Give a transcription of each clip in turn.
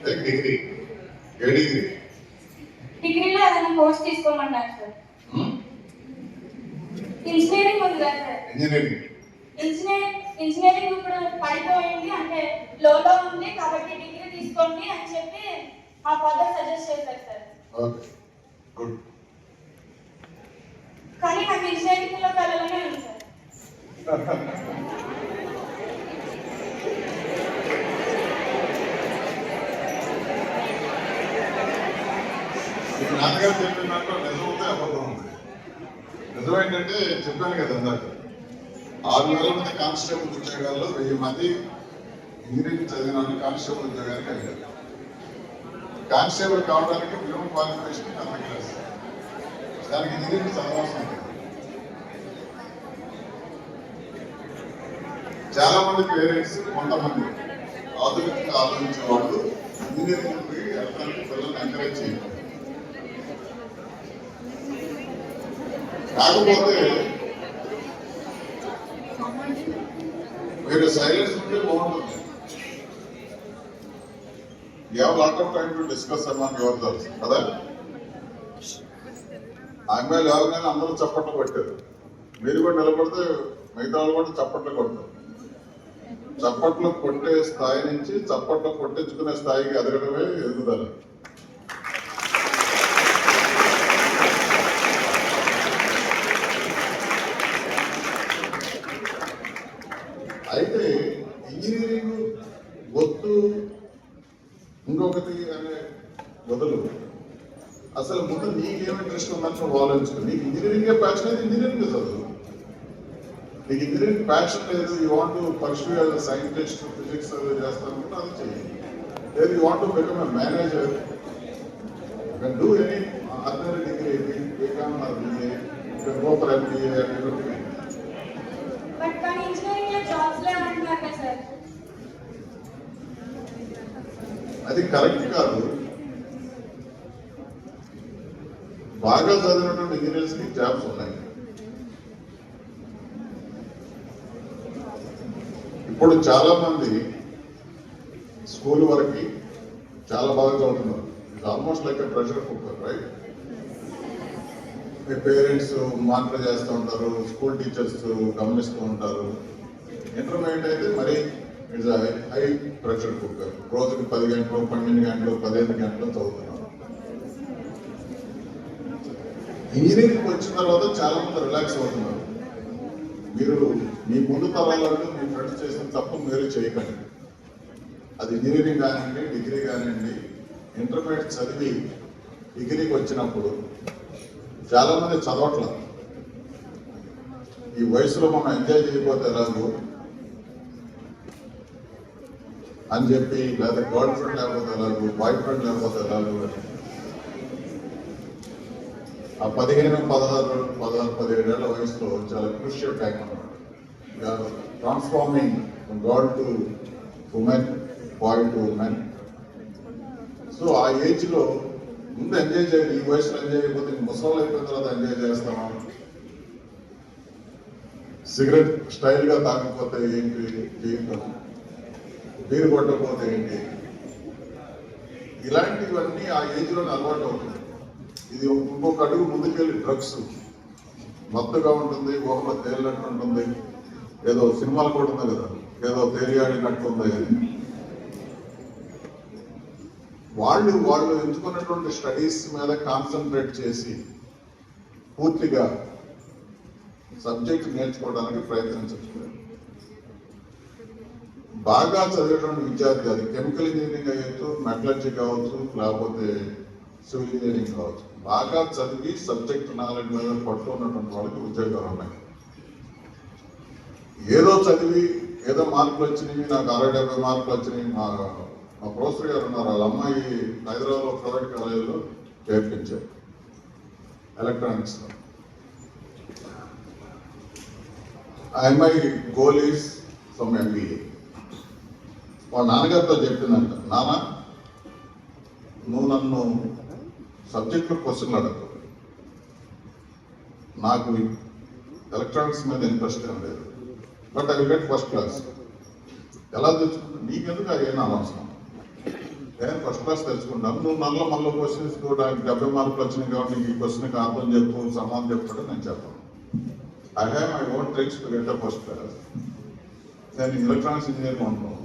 Degree ఏ degree? డిగ్రీలో ఏదైనా course తీసుకోమన్నారు sir. Engineering ఉంది కదా సార్. ఇంజనీరింగ్ ఇప్పుడు పడిపోయింది, అంటే లోలో ఉంది కాబట్టి డిగ్రీ తీసుకోండి అని చెప్పి మా ఫాదర్ సజెస్ట్ చేశారు సార్. Okay, good. కానీ నాకు ఇంజనీరింగ్ లో కలవనే ఉంది సార్. నాన్నగారు చెప్పిన దాంట్లో నిజం ఉంది, అబద్ధం ఉంది. నిజం ఏంటంటే చెప్పాను కదా ఇందాక, 6,000 మంది కానిస్టేబుల్ ఉద్యోగాల్లో 1000 మంది ఇంజనీరింగ్ చదివిన వాళ్ళు కానిస్టేబుల్ ఉద్యోగానికి వెళ్ళారు. కానిస్టేబుల్ కావడానికి మినిమం క్వాలిఫికేషన్ 10th క్లాస్. దానికి ఇంజనీరింగ్ చదవాల్సిన ఉంది. చాలా మంది పేరెంట్స్, కొంతమంది ఆధునికంగా ఆలోచించే వాళ్ళు ఇంజనీరింగ్ పోయి వెళ్ళడానికి పిల్లల్ని ఎంకరేజ్ చేయాలి. కాకపోతే మీరు సైలెన్స్ ఉంటే బాగుంటుంది. You have lot of time to discuss among your cells కదా. అమ్మాయిలు ఎవరినైనా అందరూ చప్పట్లు కొట్టారు, మీరు కూడా నిలబడితే మిగతా వాళ్ళు కూడా చప్పట్లు కొడతారు. చప్పట్లు కొట్టే స్థాయి నుంచి చప్పట్లు కొట్టించుకునే స్థాయికి ఎదగడమే ఎదుగుదల. అయితే ఇంజనీరింగ్ వద్దు ఇంకొకటి అనే బదులు అసలు ముందు నీకేం ఇంట్రెస్ట్ ఉందని ఆలోచించుకో. నీకు ఇంజనీరింగే ప్యాషన్ అయితే ఇంజనీరింగ్ చదువు. నీకు ఇంజనీరింగ్ ప్యాషన్ లేదు, you want to pursue as a scientist, physics అది చేస్తాను అది చేయండి. లేదు you want to become a manager, you can do any other degree, BCom or BA, you can go for MBA and everything. But కానీ engineering లో jobs లేవంటున్నారు కదా sir. అది కరెక్ట్ కాదు. బాగా చదివినటువంటి ఇంజనీర్స్ కి జాబ్స్ ఉన్నాయి. ఇప్పుడు చాలా మంది స్కూల్ వరకు చాలా బాగా చదువుతున్నారు. It's almost like a pressure cooker, right? Me parents monitor చేస్తూ ఉంటారు, స్కూల్ టీచర్స్ గమనిస్తూ ఉంటారు. ఇంటర్మీడియట్ అయితే మరి ఇట్స్ హై ప్రెషర్ కుక్కర్. రోజుకి 10 గంటలు, 12 గంటలు, 15 గంటలు చదువుతున్నారు. ఇంజనీరింగ్ వచ్చిన తర్వాత చాలా మంది రిలాక్స్ అవుతున్నారు. మీరు మీ ముందు తరాలను మీ ఫ్రెండ్స్ చేసిన తప్పు మీరు చేయకండి. అది ఇంజనీరింగ్ కానివ్వండి, డిగ్రీ కానివ్వండి. ఇంటర్మీడియట్ చదివి డిగ్రీకి వచ్చినప్పుడు చాలా మంది చదవట్ల. ఈ వయసులో మనం ఎంజాయ్ చేయకపోతే ఎలాగో అని చెప్పి, లేదా గర్ల్ ఫ్రెండ్ లేకపోతే ఎలాగో, బాయ్ ఫ్రెండ్ లేకపోతే ఎలాగో, ఆ 15, 16, 17 ఏళ్ల వయసులో చాలా క్రూషియల్ టైం అన్నమాట. Transforming god to women, boy to women. So ఆ ఏజ్ లో ముందు ఎంజాయ్ చేయాలి. ఈ వయసులో ఎంజాయ్ అయిపోతే ముసలాళ్ళు అయిపోయిన తర్వాత ఎంజాయ్ చేస్తాము. సిగరెట్ స్టైల్ గా తాగకపోతే ఏంటి జీవితం, బీరు కొట్టకపోతే ఏంటి, ఇలాంటివన్నీ ఆ ఏజ్ లోనే అలవాటు అవుతుంది. ఇది ఇంకొక అడుగు ముందుకెళ్ళి డ్రగ్స్ మత్తుగా ఉంటుంది, ఊహలో తేలినట్టు ఉంటుంది. ఏదో సినిమాలు కూడా ఉంది కదా, ఏదో తేలియాడినట్టుంది. వాళ్ళు ఎంచుకున్నటువంటి స్టడీస్ మీద కాన్సన్ట్రేట్ చేసి పూర్తిగా సబ్జెక్ట్ నేర్చుకోవడానికి ప్రయత్నించట్లేదు. బాగా చదివేటువంటి విద్యార్థి, అది కెమికల్ ఇంజనీరింగ్ అయ్యొచ్చు, మెటలర్జీ కావచ్చు, లేకపోతే సివిల్ ఇంజనీరింగ్ కావచ్చు, బాగా చదివి సబ్జెక్ట్ నాలెడ్జ్ మీద పట్టు ఉన్నటువంటి వాళ్ళకి ఉద్యోగాలు ఉన్నాయి. ఏదో చదివి ఏదో మార్కులు వచ్చినాయి, నాకు 60-70 మార్కులు వచ్చినాయి. మా ప్రొఫెసర్ గారు ఉన్నారు, వాళ్ళ అమ్మాయి హైదరాబాద్లో ప్రైవేట్ కాలేజీలో చేర్పించారు ఎలక్ట్రానిక్స్ లో. ఆ అమ్మాయి గోల్ ఈస్ ఫ్రమ్ MBA. వాళ్ళ నాన్నగారితో చెప్పిందంట, నాన్న నువ్వు నన్ను సబ్జెక్ట్లో క్వశ్చన్లు అడగదు, నాకు ఎలక్ట్రానిక్స్ మీద ఇంట్రెస్ట్ ఏం లేదు, but I will get first class. ఎలా తెచ్చుకుంటా నీకెందుకు అయ్యేనా అనవసరం, నేను ఫస్ట్ క్లాస్ తెలుసుకుంటాను, నువ్వు మళ్ళీ క్వశ్చన్స్ కూడా 70 మార్కులు వచ్చినాయి కాబట్టి నీకు ఈ క్వశ్చన్కి అర్థం చెప్పు, సమాధానం చెప్తాడు నేను చెప్పను. I have my own tricks to get first class. నేను ఎలక్ట్రానిక్స్ ఇంజనీర్ ఉంటాను,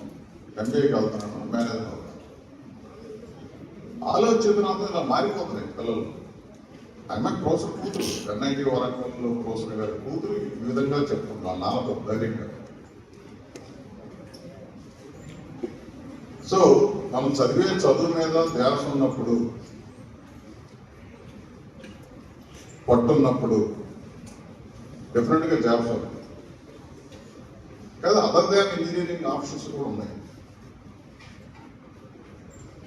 ఎంబీఏకి వెళ్తున్నాను, మేనేజర్ అవుతాను. ఆలోచన ఇలా మారిపోతున్నాయి పిల్లలు. అమ్మ ప్రొఫెసర్ కూతురు, NIT వరంగల్లో ప్రొఫెసర్ గారి కూతురు ఈ విధంగా చెప్తున్నాను నాన్నతో ధైర్యంగా. సో మనం చదివే చదువు మీద ధ్యాస ఉన్నప్పుడు, పట్టున్నప్పుడు డెఫినెట్గా జాబ్స్ అవుతాయి కదా. అదర్ దాన్ ఇంజనీరింగ్ ఆప్షన్స్ కూడా ఉన్నాయి.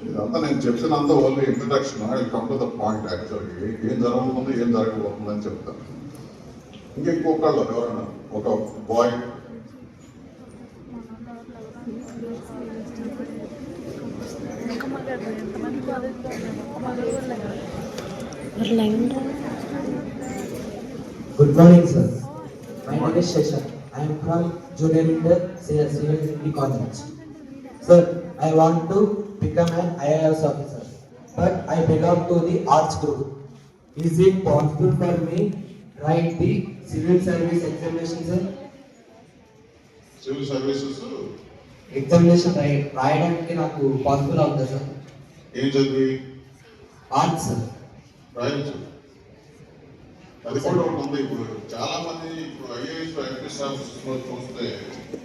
ఇదంతా నేను చెప్పినంత only introduction. I come to the point. యాక్చువల్గా ఏం జరగబోతుంది, ఏం జరగబోతుంది అని చెప్తాను. ఇంకొకళ్ళు ఎవరైనా ఒక bye Good morning, sir. My name is Shashank. I am from Junior Inter Civil Degree College. Sir, I want to become an IAS officer, but I belong to the arts group. Is it possible for me write the civil service examination, sir? Civil services examination రాయడానికి నాకు possible అవుతుందా sir? ఏం చదివి arts sir. రాయొచ్చు. అది కూడా ఒకటి ఉంది. ఇప్పుడు చాలా మంది ఇప్పుడు IAS IPS ఆఫీసర్స్లో చూస్తే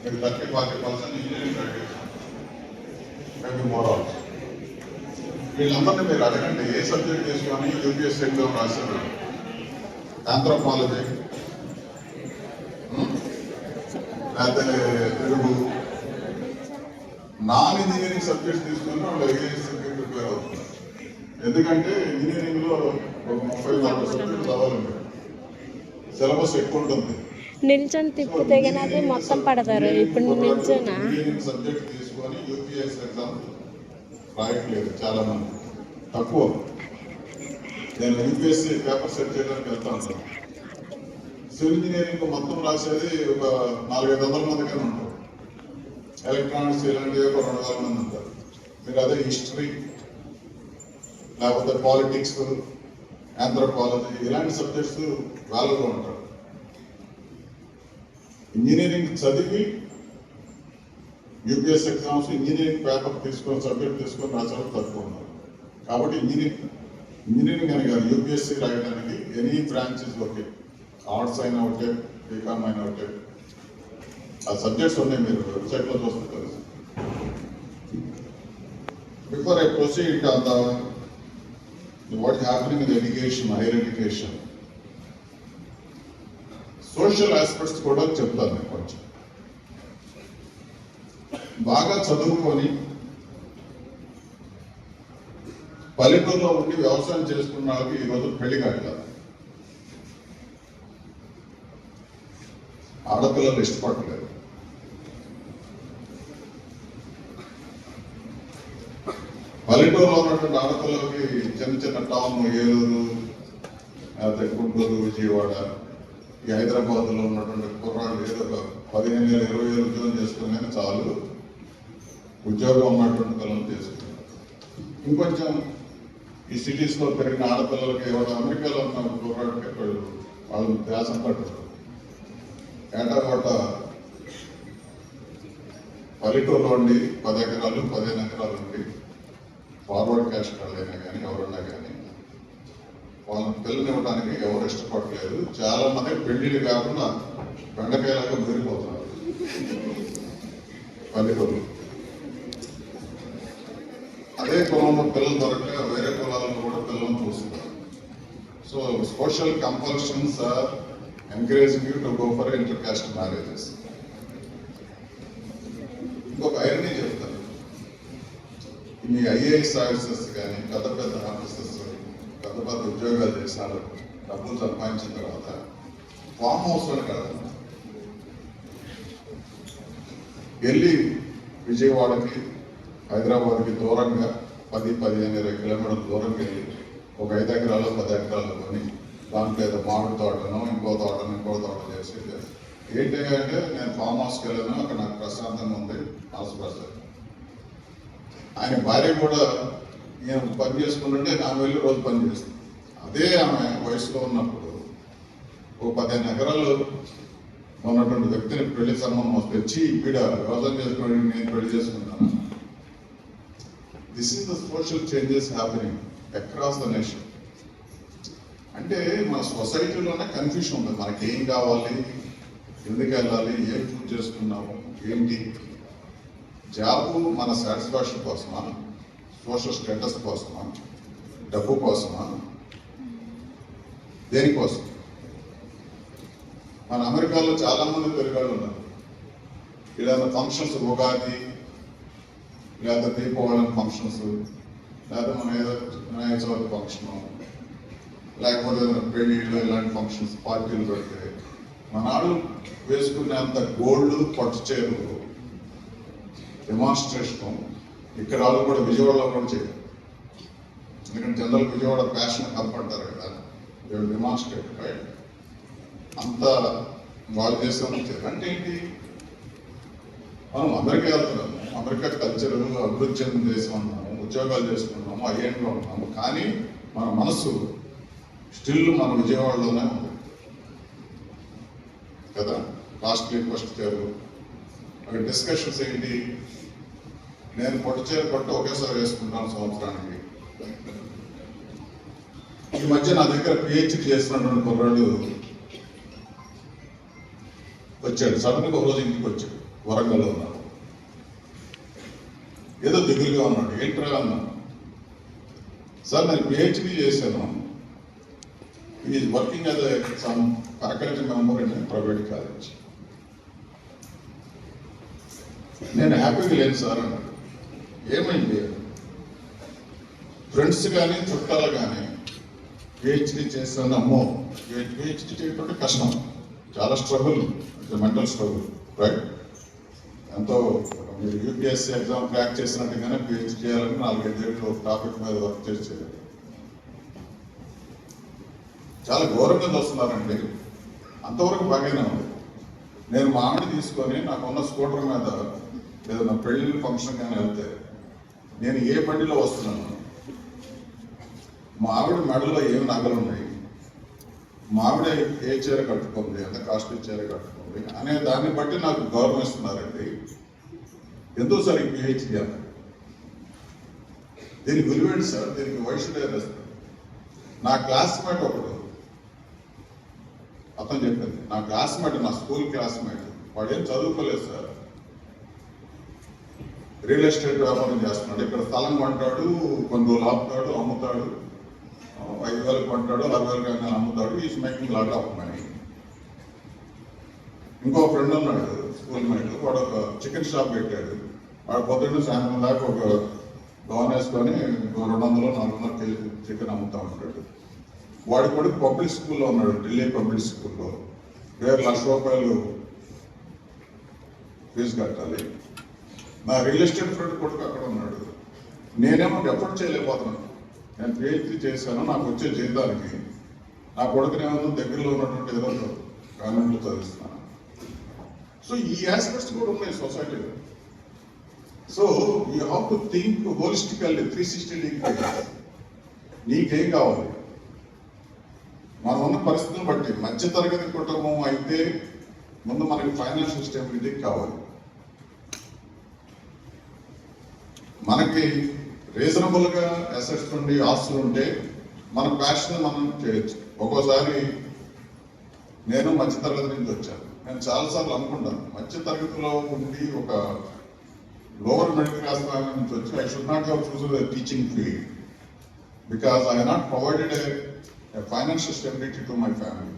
మీరు 30-40% engineering graduates, maybe more also. వీళ్ళందరినీ మీరు అడగండి ఏ సబ్జెక్ట్ తీసుకొని UPSC ఎగ్జామ్ రాశారు. ఆంథ్రోపాలజీ, లేకపోతే తెలుగు, నాన్ ఇంజనీరింగ్ సబ్జెక్ట్స్ తీసుకుని వాళ్ళు IAS ప్రిపేర్ అవుతున్నారు. ఎందుకంటే ఇంజనీరింగ్లో ఒక 30-40 సబ్జెక్టులు చదవాలండి, సిలబస్ ఎక్కువ ఉంటుంది. నిల్చొని తిప్పితే అది మొత్తం పడతారు. ఇప్పుడు నిల్చోనా ఇంజనీరింగ్ సబ్జెక్ట్ తీసుకొని UPSC ఎగ్జామ్ రాయట్లేదు చాలా మంది, తక్కువ. నేను UPSC పేపర్ సెట్ చేయడానికి వెళ్తాను. సివిల్ ఇంజనీరింగ్ మొత్తం రాసేది ఒక 400-500 మందికైనా ఉంటారు. ఎలక్ట్రానిక్స్ ఇలాంటివి ఒక 2,000 మంది ఉంటారు. మీరు అదే హిస్టరీ లేకపోతే పాలిటిక్స్, ఆంథ్రోపాలజీ ఇలాంటి సబ్జెక్ట్స్ వాళ్ళలో ఉంటారు. ఇంజనీరింగ్ చదివి UPSC ఎగ్జామ్స్ ఇంజనీరింగ్ పేపర్ తీసుకొని సబ్జెక్ట్ తీసుకొని రాసేవాళ్ళు తక్కువ ఉన్నారు. కాబట్టి ఇంజనీరింగ్ అని కాదు, UPSC రాయడానికి ఎనీ బ్రాంచెస్ ఓకే, ఆర్ట్స్ అయినా ఒకటే, బీకామ్ అయినా ఒకటే, ఆ సబ్జెక్ట్స్ ఉన్నాయి. మీరు వెబ్సైట్లో చూస్తే తెలుసు. Before I proceed on the what is happening in education, higher education, social aspects కూడా చెప్తాను. నేను కొంచెం బాగా చదువుకొని పల్లెటూరులో ఉండి వ్యవసాయం చేసుకున్న వాళ్ళకి ఈరోజు పెళ్లి కావట్లేదు. ఆడపిల్లలు ఇష్టపడలేదు. పల్లెటూరులో ఉన్నటువంటి ఆడపిల్లలకి చిన్న టౌన్, ఏలూరు, లేకపోతే గుంటూరు, విజయవాడ, ఈ హైదరాబాద్లో ఉన్నటువంటి కుర్రాళ్ళు ఏదో ఒక 15,000-20,000 ఉద్యోగం చేసుకునే చాలు, ఉద్యోగం ఉన్నటువంటి పిల్లలు చేసుకున్నారు. ఇంకొంచెం ఈ సిటీస్లో పెరిగిన ఆడపిల్లలకి ఎవరు అమెరికాలో ఉన్న కుర్రాడికి వాళ్ళు ధ్యాసం పట్టారు. ఏటాకోట పల్లెటూరులో ఉండి 10 ఎకరాలు 15 ఎకరాలు ఉండి ఫార్వర్డ్ క్యాస్ట్ వాళ్ళైనా కానీ ఎవరన్నా కానీ వాళ్ళని పిల్లలు ఇవ్వడానికి ఎవరు ఇష్టపడలేదు. చాలా మంది పెళ్లిళ్ళు కాకుండా బెండకాయలాగా మురిగిపోతున్నారు పల్లెటూరు. అదే కులంలో పిల్లలు దొరక వేరే కులాలను కూడా పిల్లలను చూస్తున్నారు. So social compulsions are encouraging you to go for inter caste marriages. ఇంకొక ఐరనీ చెప్తాను. మీ IAS ఆఫీసర్స్ కానీ పెద్ద పెద్ద ఆఫీసర్స్ పెద్ద పెద్ద ఉద్యోగాలు చేసినారు, డబ్బులు సంపాదించిన తర్వాత ఫామ్ హౌస్లో కాదు, వెళ్ళి విజయవాడకి హైదరాబాద్కి దూరంగా 10-15-20 కిలోమీటర్ల దూరంకి వెళ్ళి ఒక 5 ఎకరాలు 10 ఎకరాలు కొని దాంట్లో ఏదో మామిడి తోటను ఇంకో తోట చేసి ఏంటి అంటే నేను ఫామ్ హౌస్కి వెళ్ళాను, అక్కడ నాకు ప్రశాంతంగా ఉంది, మనసు ప్రశాంతం. ఆయన భార్య కూడా ఈయన పని చేసుకుంటుంటే ఆమె వెళ్ళి రోజు పని చేస్తుంది. అదే ఆమె వయసులో ఉన్నప్పుడు ఓ 15 ఎకరాలు ఉన్నటువంటి వ్యక్తిని పెళ్లి సంబంధం తెచ్చి వీడ వ్యవసాయం చేసుకుని నేను పెళ్లి చేసుకుంటాను. This is the social changes happening across the nation. అంటే మన సొసైటీలోనే కన్ఫ్యూషన్ ఉంటుంది, మనకి ఏం కావాలి, ఎందుకు వెళ్ళాలి, ఏం చూస్ చేసుకున్నాము, ఏంటి. జాబ్ మన సాటిస్ఫాక్షన్ కోసమా, సోషల్ స్టేటస్ కోసమా, డబ్బు కోసమా, దేనికోసం? మన అమెరికాలో చాలా మంది తెలుగు ఉన్నారు. ఏదైనా ఫంక్షన్స్, ఉగాది లేదా దీపావళి ఫంక్షన్స్, లేదా మన ఏదో వినాయక చవితి ఫంక్షన్, లేకపోతే ఏదైనా పెళ్ళిళ్ళు ఇలాంటి ఫంక్షన్స్ పార్టీలు పెడితే మనాడు వేసుకునేంత గోల్డ్ పట్టు చీరలు డెమాన్స్ట్రేషన్ ఇక్కడ వాళ్ళు కూడా విజయవాడలో కూడా చేయరు. ఎందుకంటే జనరల్ విజయవాడ ఫ్యాషన్ హబ్ అంటారు కదా, డెమాన్స్ట్రేట్ రైట్. అంత వాళ్ళు చేసే అంటే ఏంటి, మనం అమెరికా వెళ్తున్నాము, అమెరికా కల్చర్ అభివృద్ధి చెందిన దేశం ఉన్నాము, ఉద్యోగాలు చేసుకుంటున్నాము, ఐఏఎంలో ఉన్నాము, కానీ మన మనసు స్టిల్ మన విజయవాడలోనే ఉంది కదా. కాస్ట్లీ ఫస్ట్ చీరలు, అక్కడ డిస్కషన్స్ ఏంటి, నేను పట్టు చీర పట్టు ఒకేసారి వేసుకుంటాను సంవత్సరానికి. ఈ మధ్య నా దగ్గర పిహెచ్డి చేస్తున్నటువంటి కుర్రాడు వచ్చాడు, సడన్గా ఒక రోజు ఇంటికి వచ్చాడు, వరంగల్లో ఉన్నాడు, ఏదో దిగులుగా ఉన్నాడు. ఏంట్రా అన్నాను. సార్ నేను పిహెచ్డి చేశాను, is working as some faculty member in private college. నేను హ్యాపీగా లేను సార్ అన్నాడు. ఏమైంది? ఫ్రెండ్స్ కానీ చుట్టాలు కానీ పిహెచ్డి చేస్తాను, అమ్మో పిహెచ్డి చేయడం కష్టం, చాలా స్ట్రగుల్, మెంటల్ స్ట్రగుల్ రైట్. ఎంతో మీరు యూపీఎస్సీ ఎగ్జామ్ క్రాక్ చేసినట్టుగానే పిహెచ్డి చేయాలని 4-5 ఏళ్ళు ఒక టాపిక్ మీద వర్క్ చేసేది. చాలా ఘోరంగా చూస్తున్నారండి. అంతవరకు బాగానే ఉంది. నేను మా ఆవిడ తీసుకొని నాకున్న స్కూటర్ మీద ఏదైనా పెళ్లి ఫంక్షన్ కానీ వెళ్తే నేను ఏ బండిలో వస్తున్నాను, మా ఆవిడ మెడలో ఏమి నగలు ఉన్నాయి, మా ఆవిడ ఏ చీర కట్టుకుంది, ఎంత కాస్ట్లీ చీర కట్టుకుంది అనే దాన్ని బట్టి నాకు గౌరవం ఇస్తున్నారండి. ఎంతో సార్ ఈ పిహెచ్డి అన్న దీనికి విలువేంటి సార్, దీనికి వయసు లేదు. నా క్లాస్మేట్ ఒకడు అతను చెప్పింది, నా క్లాస్మేట్, నా స్కూల్ క్లాస్మేట్, వాడు ఏం చదువుకోలేదు సార్, రియల్ ఎస్టేట్ వ్యాపారం చేస్తున్నాడు. ఇక్కడ స్థలం కొంటాడు, కొన్ని రోజులు ఆపుతాడు, అమ్ముతాడు, 5,000 కొంటాడు, 60,000 కానీ అమ్ముతాడు. Is making lot of money. ఇంకో ఫ్రెండ్ ఉన్నాడు స్కూల్ మేట్, వాడు ఒక చికెన్ షాప్ పెట్టాడు. వాడు పొద్దున్న సాయంత్రం దాకా ఒక గౌన్ వేసుకొని 200-400 కేజీ చికెన్ అమ్ముతా ఉంటాడు. వాడి కొడుకు పబ్లిక్ స్కూల్లో ఉన్నాడు, ఢిల్లీ పబ్లిక్ స్కూల్లో. 1,00,000 రూపాయలు ఫీజు కట్టాలి. నా రియల్ ఎస్టేట్ ఫ్రెండ్ కొడుకు అక్కడ ఉన్నాడు. నేనేమో ఎఫర్ట్ చేయలేకపోతున్నాను. నేను పిహెచ్డీ చేశాను, నాకు వచ్చే జీతానికి నా కొడుకునేమో దగ్గరలో ఉన్నటువంటి ఏదో గవర్నమెంట్లో చదివిస్తున్నాను. సో ఈ ఆస్పెక్ట్స్ కూడా ఉన్నాయి సొసైటీలో. So you have to think holistically 360 degrees. నీకేం కావాలి? మనం ఉన్న పరిస్థితులను బట్టి మధ్యతరగతి కుటుంబం అయితే ముందు మనకి ఫైనాన్షియల్ స్టెబిలిటీ కావాలి. మనకి రీజనబుల్గా అసెట్స్ ఉండి ఆస్తులు ఉంటే మన ప్యాషన్ మనం చేయొచ్చు. ఒక్కోసారి నేను మధ్యతరగతి నుంచి వచ్చాను. నేను చాలాసార్లు అనుకుంటాను, మధ్యతరగతిలో ఉండి ఒక లోవర్ మిడిల్ క్లాస్ ఫ్యామిలీ నుంచి వచ్చి I should not have choose teaching field because I not provided financial stability to my family.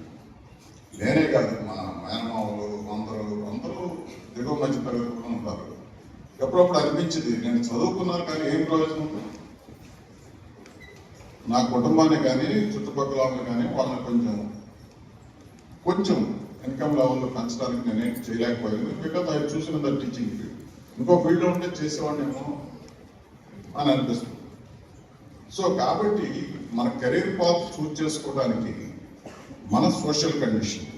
నేనే కాదు, మా మేనమావులు అందరూ దిగువ మధ్య తరగతి కూడా ఉంటారు. ఎప్పుడప్పుడు అనిపించింది, నేను చదువుకున్నాను కానీ ఏం ప్రయోజనం? నా కుటుంబాన్ని కానీ చుట్టుపక్కల వాళ్ళని కానీ వాళ్ళని కొంచెం ఇన్కమ్ లెవెల్లో పెంచడానికి నేనేం చేయలేకపోయాను. బికాజ్ ఆయన చూసిన ద టీచింగ్ ఫీల్డ్. ఇంకో ఫీల్డ్లో ఉంటే చేసేవాడినేమో అని అనిపిస్తుంది. సో కాబట్టి మన కెరీర్ పాత్ చూజ్ చేసుకోవడానికి మన సోషల్ కండిషన్,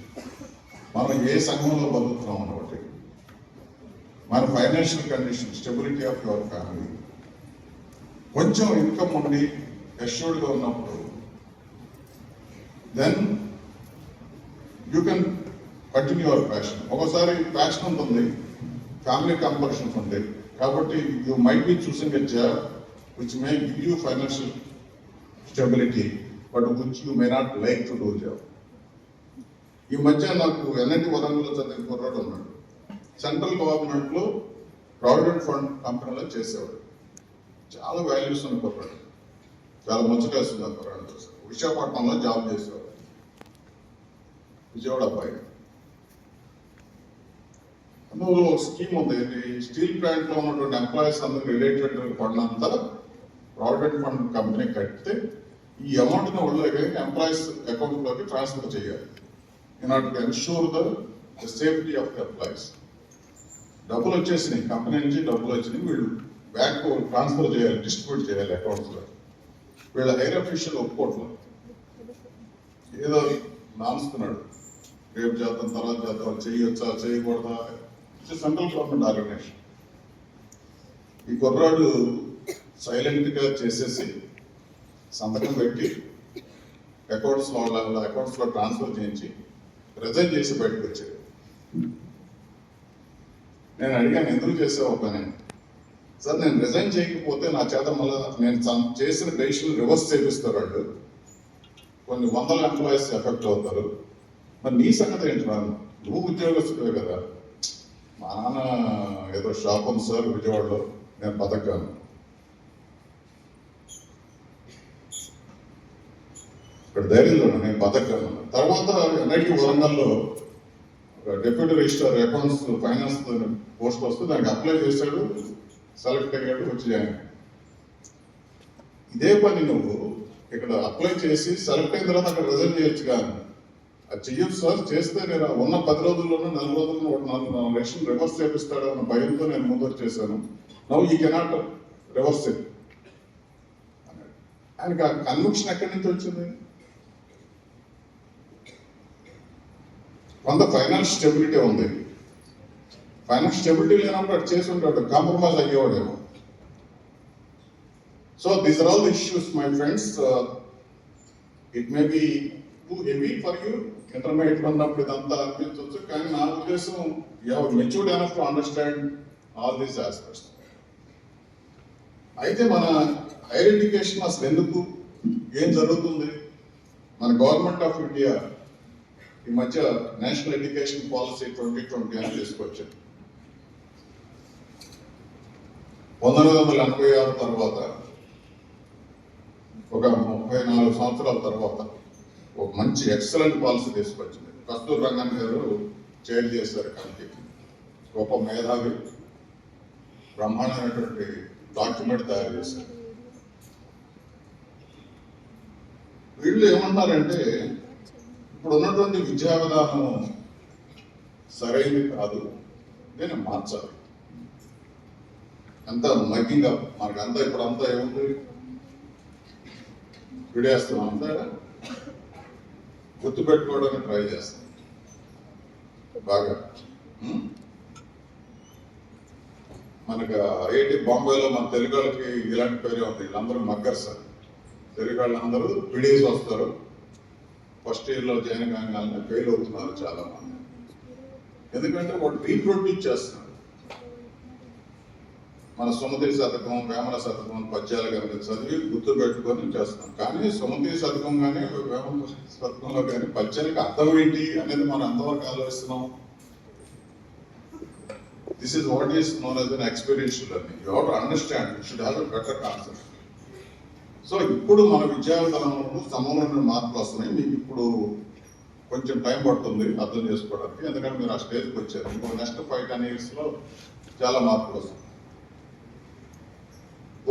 మనం ఏ సంఘంలో బతుకుతున్నాం ఒకటి, మన financial condition, stability of your family, కొంచెం ఇన్కమ్ ఉండి అష్యూర్డ్గా ఉన్నప్పుడు then you can continue your passion. ఒకసారి ప్యాషన్ ఉంటుంది, ఫ్యామిలీ కంపల్షన్స్ ఉంటాయి, కాబట్టి you might be choosing a job which may give you financial stability but which you may not like to do job. ఈ మధ్య నాకు ఎన్ఐటి వరంగల్లో చదివిన కుర్రాడు ఉన్నాడు. సెంట్రల్ గవర్నమెంట్లో ప్రావిడెంట్ ఫండ్ కంపెనీలో చేసేవాడు. చాలా వాల్యూస్ ఉన్న కుర్రాడు, చాలా ముచ్చటేస్తుంది ఆ కుర్రాడు చూసి. విశాఖపట్నంలో జాబ్ చేసేవాడు, విజయవాడ అబ్బాయి. అందులో ఒక స్కీమ్ ఉంది, స్టీల్ ప్లాంట్లో ఉన్నటువంటి ఎంప్లాయీస్ అందరికి రిలేటెడ్ ఫండ్ అంతా ప్రావిడెంట్ ఫండ్ కంపెనీ కడితే ఈ అమౌంట్ని వాళ్ళకి ఎంప్లాయీస్ అకౌంట్లోకి ట్రాన్స్ఫర్ చేయాలి in order to ensure the safety of the employees. డబ్బులు వచ్చేసినాయి, కంపెనీ నుంచి డబ్బులు వచ్చినాయి, వీళ్ళు బ్యాంక్ ట్రాన్స్ఫర్ చేయాలి, డిస్ట్రిబ్యూట్ చేయాలి అకౌంట్స్లో. వీళ్ళ హైర్ అఫీషియల్ ఒప్పుకోవట్లేదు, ఏదో నానుస్తున్నాడు, రేపు చేద్దాం తర్వాత చేద్దాం, చేయొచ్చా చేయకూడదా, సెంట్రల్ గవర్నమెంట్ ఆర్గనైజేషన్. ఈ కుర్రాడు సైలెంట్గా చేసేసి సంతకం పెట్టి అకౌంట్స్లో వాళ్ళ అకౌంట్స్లో ట్రాన్స్ఫర్ చేయించి రిజైన్ చేసి బయటకు వచ్చాడు. నేను అడిగాను, ఎందుకు చేసావు పని? సార్, నేను రిజైన్ చేయకపోతే నా చేత మళ్ళీ నేను చేసిన డెసిషన్ రివర్స్ చేపిస్తారు వాళ్ళు, కొన్ని వందల ఎంప్లాయీస్ ఎఫెక్ట్ అవుతారు, మరి నీ సంగతి ఏంటున్నాను, నువ్వు ఉద్యోగస్తుడే కదా. మా నాన్న ఏదో షాప్ ఉంది సార్ విజయవాడలో, నేను బతకాను. ఇక్కడ ధైర్యంలో నేను బతకాను. తర్వాత ఎన్ఐటి వరంగల్లో deputy registrar accounts finance post వస్తే దానికి అప్లై చేశాడు, సెలెక్ట్ అయ్యాడు, వచ్చి జాయిన్. ఇదే పని నువ్వు ఇక్కడ అప్లై చేసి సెలెక్ట్ అయిన తర్వాత అక్కడ రిజైన్ చేయొచ్చు కానీ అది చెయ్యొచ్చు సార్. చేస్తే నేను ఉన్న 10 రోజుల్లోనూ 4 రోజుల్లో 4 లక్షలు రివర్స్ చేపిస్తాడు అన్న భయంతో నేను ముందు చేశాను. నౌ ఈ కెనాట్ రివర్స్ ఇట్. ఆయనకి ఆ కన్విక్షన్ ఎక్కడి నుంచి వచ్చింది? కొంత ఫైనాన్స్ స్టెబిలిటీ ఉంది. ఫైనాన్స్ స్టెబిలిటీ లేనప్పుడు అటు చేసి ఉంటాడు, కాంప్రమైజ్ అయ్యేవాడేమో. So these are all the issues my friends. It may be too heavy for you, intermediate ఉన్నప్పుడు ఇదంతా అనిపించవచ్చు, కానీ నా ఉద్దేశం you have matured enough to understand all these aspects. అయితే మన హైయర్ ఎడ్యుకేషన్ అసలు ఎందుకు, ఏం జరుగుతుంది? మన గవర్నమెంట్ ఆఫ్ ఇండియా ఈ మధ్య నేషనల్ ఎడ్యుకేషన్ పాలసీ 2020 అని తీసుకొచ్చింది. 1986 తర్వాత, ఒక 34 సంవత్సరాల తర్వాత ఒక మంచి ఎక్సలెంట్ పాలసీ తీసుకొచ్చింది. కస్తూరి రంగన్ గారు చైర్ చేశారు కమిటీకి. గొప్ప మేధావి, బ్రహ్మాండమైనటువంటి డాక్యుమెంట్ తయారు చేశారు. వీళ్ళు ఏమన్నారంటే, ఇప్పుడు ఉన్నటువంటి విద్యా విధానం సరైనది కాదు, నేను మార్చాలి. అంతా మైకింగ్ అప్, మనకంతా ఇప్పుడు అంతా ఏముంది, విడేస్తాం, అంతా గుర్తుపెట్టుకోవడానికి ట్రై చేస్తాం బాగా. మనకు ఐఐటి బాంబేలో మన తెలుగు వాళ్ళకి ఇలాంటి పేరే ఉంది, వీళ్ళందరూ మగ్గర్స్. తెలుగు వాళ్ళందరూ పిడీస్ వస్తారు, ఫస్ట్ ఇయర్లో జాయిన్ కాగానే ఫెయిల్ అవుతున్నారు చాలా మంది. ఎందుకంటే వాడు రీప్రొడ్యూస్ చేస్తున్నారు. మన సుమతి శతకం, వేమన శతకం పద్యాలు కనుక చదివి గుర్తు పెట్టుకొని చేస్తున్నాం. కానీ సుమతి శతకం కానీ వేమన శతకంలో కానీ పద్యానికి అర్థం ఏంటి అనేది మనం ఎంతవరకు ఆలోచిస్తున్నాం? This is what is known as an experiential learning. You have to understand, you should have a better concept. So ఇప్పుడు మన విద్యా విధానంలో సమూలమైన మార్పులు వస్తున్నాయి. మీకు ఇప్పుడు కొంచెం టైం పడుతుంది అర్థం చేసుకోవడానికి, ఎందుకంటే మీరు ఆ స్టేజ్కి వచ్చారు. ఇప్పుడు నెక్స్ట్ 5-10 yearsలో చాలా మార్పులు వస్తాయి.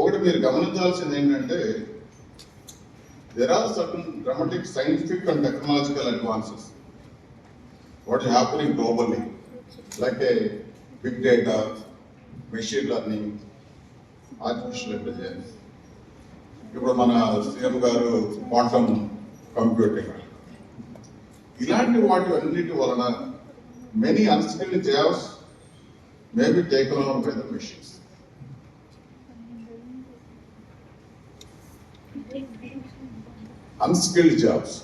ఒకటి మీరు గమనించాల్సింది ఏంటంటే, there are certain dramatic scientific and technological advances what is happening globally, like a big data, machine learning, artificial intelligence. ఇప్పుడు మన సీఎం గారు క్వాంటమ్ కంప్యూటింగ్, ఇలాంటి వాటి అన్నిటి వలన many unskilled jobs may be taken over by the machines. Unskilled jobs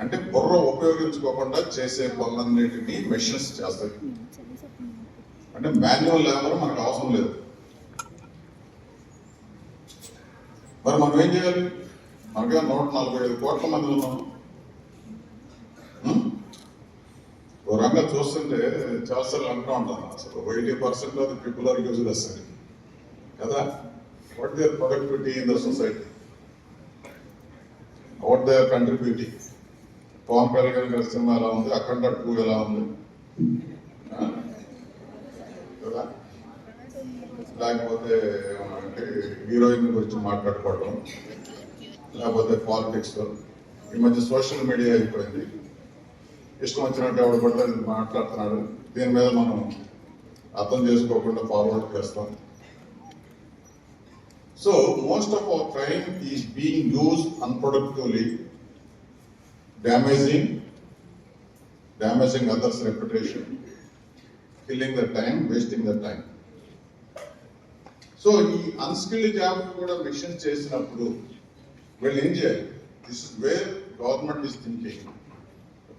అంటే బుర్ర ఉపయోగించుకోకుండా చేసే పనులన్నిటినీ మెషిన్స్ చేస్తాయి. అంటే మాన్యువల్ లేబర్ మనకు అవసరం లేదు. మరి మనం ఏం చేయాలి? మనకే 145 కోట్ల మంది ఉన్నాం. ఓ రంగా చూస్తుంటే చాలాసార్లు అంటూ ఉంటాను, అసలు 80% of the people are useless అని కదా. What their productivity in the society, what they are contributing. Pawan Kalyan గారి సినిమా ఎలా ఉంది, అఖండ 2 ఎలా ఉంది కదా. లేకపోతే ఏమంటే హీరోయిన్ గురించి మాట్లాడుకోవడం, లేకపోతే పాలిటిక్స్. ఈ మధ్య సోషల్ మీడియా అయిపోయింది, ఇష్టం వచ్చినట్టు ఎవడు పడితే మాట్లాడుతున్నాడు. దీని మీద మనం అర్థం చేసుకోకుండా ఫార్వర్డ్ చేస్తాం. So most of our time is being used unproductively, damaging others' reputation, killing the time, wasting the time. So ఈ అన్స్కిల్డ్ జాబ్ కూడా మిషన్ చేసినప్పుడు వీళ్ళు ఏం చేయాలి? This is where government is thinking,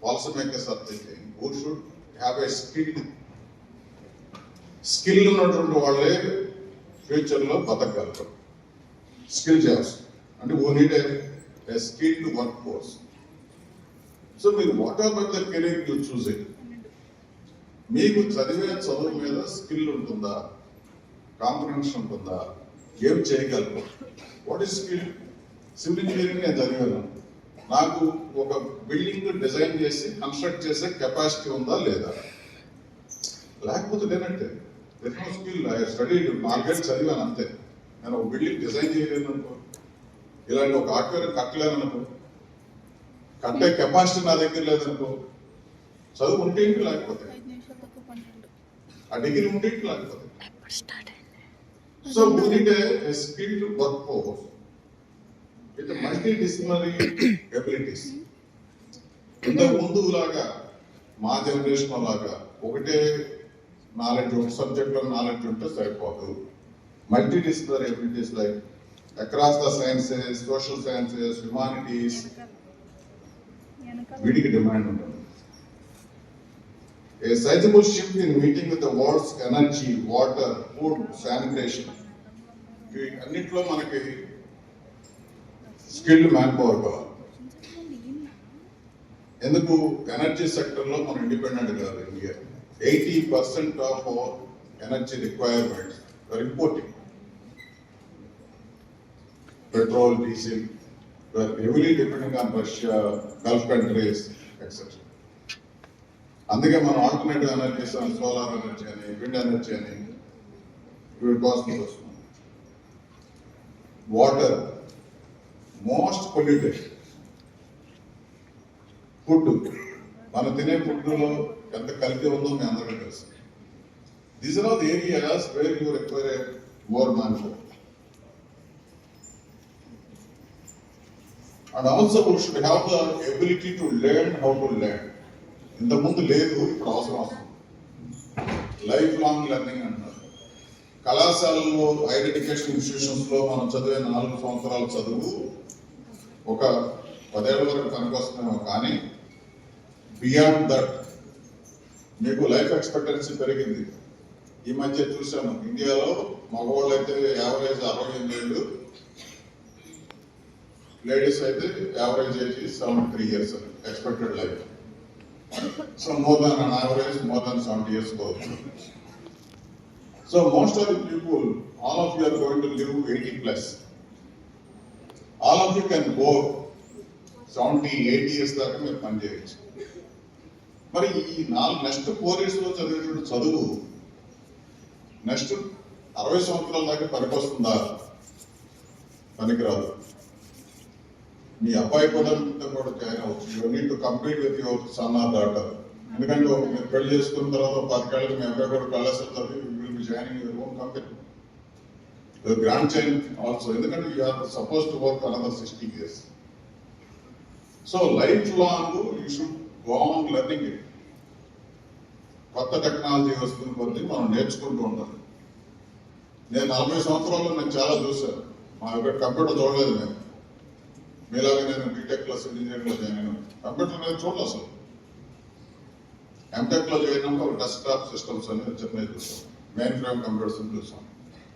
policy makers are thinking, who should have a skill ఉన్నటువంటి వాళ్ళే ఫ్యూచర్లో బతకగలరు. స్కిల్ జాబ్స్ అంటే who need a skilled work force. So మీరు whatever the career you choose it, మీకు చదివే చదువు మీద స్కిల్ ఉంటుందా, కాన్ఫిడెన్స్ ఉంటుందా, ఏం చేయగలరు? What is skill? Civil engineering నేను చదివాను, నాకు ఒక బిల్డింగ్ డిజైన్ చేసి కన్స్ట్రక్ట్ చేసే కెపాసిటీ ఉందా లేదా? లేకపోతే లేనంటే స్కిల్. ఐ స్టడీ 4 ఏళ్ళు చదివాను అంతే. నేను ఒక బిల్డింగ్ డిజైన్ చేయలేను అనుకో, ఇలాంటి ఒక ఆక్వేరియం కట్టలేను అనుకో, కట్టే కెపాసిటీ నా దగ్గర లేదనుకో, చదువు ఉంటే ఏంటి, లేకపోతే ఆ డిగ్రీ ఉంటే ఏంటి, లేకపోతే. So we need a skilled workforce with multidisciplinary abilities. ఇంతకు ముందు లాగా మా జనరేషన్ లాగా ఒకటే నాలెడ్జ్, ఒక సబ్జెక్ట్ లో నాలెడ్జ్ ఉంటే సరిపోదు. Multidisciplinary abilities like across the sciences, social sciences, humanities, వీటికి డిమాండ్ ఉంటుంది. A sizable shift in meeting with the world's energy, water, food, sanitation. అన్నిట్లో మనకి స్కిల్డ్ మ్యాన్ పవర్ కావాలి. ఎందుకు? ఎనర్జీ సెక్టర్ లో మనం ఇండిపెండెంట్ కాదు. India 80% of our energy requirements are importing. Petrol, diesel, heavily depending on Russia, Gulf countries, etc. అందుకే మనం alternative energies అని, సోలార్ ఎనర్జీ అని, విండ్ ఎనర్జీ అని వీటి కోసం వస్తున్నాం. Water most polluted. ఫుడ్, మనం తినే ఫుడ్లో ఎంత కల్తీ ఉందో మీ అందరికీ తెలుసు. These are all the areas where you require more man power. And also we should have the ability to learn how to learn. ఇంతకుముందు లేదు, ఇప్పుడు అవసరం వస్తుంది. లైఫ్ లాంగ్ లెర్నింగ్ అంటారు. కళాశాలలో, హైయర్ ఎడ్యుకేషన్ ఇన్స్టిట్యూషన్స్ లో మనం చదివే 4 సంవత్సరాల చదువు ఒక 10 ఏళ్ల వరకు పనికొస్తున్నామో, కానీ బియాండ్ దట్ మీకు లైఫ్ ఎక్స్పెక్టెన్సీ పెరిగింది. ఈ మధ్య చూసాము ఇండియాలో మగవాళ్ళు అయితే యావరేజ్ 68 ఏళ్ళు, లేడీస్ అయితే average age 73 years expected life. So more than an average, more than 70 years old. So most of the people, all of you are going to live 80 plus. All of you can go 70, 80 years దాకా మీరు పని చేయొచ్చు. మరి ఈ next 4 years లో చదివేటువంటి చదువు next 60 సంవత్సరాల దాకా పనికొస్తుందా? పనికిరాదు. మీ అబ్బాయి కూడా జాయిన్ అవ్వచ్చు. You need to complete with your son or daughter. ఎందుకంటే మీరు పెళ్లి చేసుకున్న తర్వాత 10 ఏళ్ళకి మీ అబ్బాయి కూడా కళాశాల చదివి will be joining your own company, your grandchild also. ఎందుకంటే you are suppose to work another 60 years. So lifelong you should go on learning it. కొత్త టెక్నాలజీ వస్తున్న కొద్దీ మనం నేర్చుకుంటూ ఉండాలి. నేను 40 సంవత్సరాల్లో నేను చాలా చూశాను. మా దగ్గర కంప్యూటర్ చూడలేదు మేము. మీలాగా నేను బీటెక్ లో సివిల్ ఇంజనీరింగ్ లో జాయిన్ అయినాను. కంప్యూటర్ మీద చూడలేదు అసలు. ఎంటెక్ లో జాయిన్ అయినప్పుడు ఒక డెస్క్టాప్ సిస్టమ్స్ అనేది చిన్న చూసాం, మెయిన్ ఫ్రేమ్ కంప్యూటర్స్ అని చూసాం.